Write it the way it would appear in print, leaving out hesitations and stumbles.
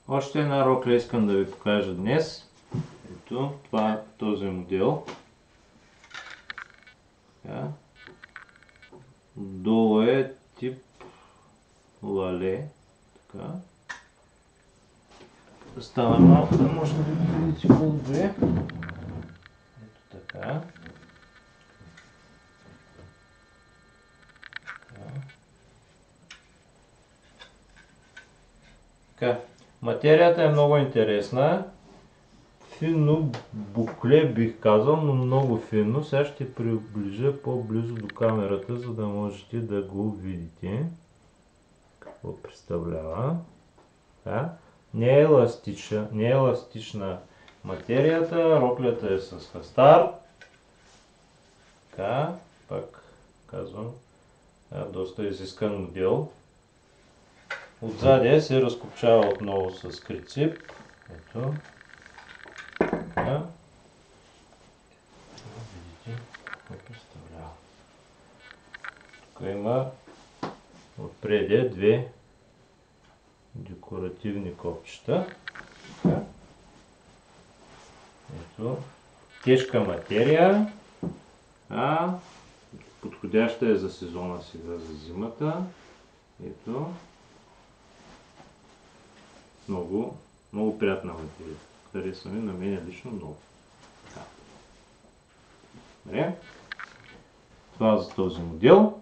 Още една рокля искам да ви покажа днес. Ето, това е този модел. Така. Долу е тип лале. Така. Става малко, да може да ви видите по-добре. Ето така. Така. Материята е много интересна. Финно букле бих казал, но много финно. Сега ще приближа по-близо до камерата, за да можете да го видите. Какво представлява. Да. Не е еластична материята. Роклята е с хастар. Така, пак казвам, доста изискан модел. Отзади се разкопчава отново с крицип. Ето. Така. Видите какво представлява. Тук има отпреде две декоративни копчета. Така. Ето. Тежка материя. Подходяща е за сезона сега, за зимата. Ето. Много, много приятна материя. Харесва ми, на мен лично много. Добре. Това за този модел.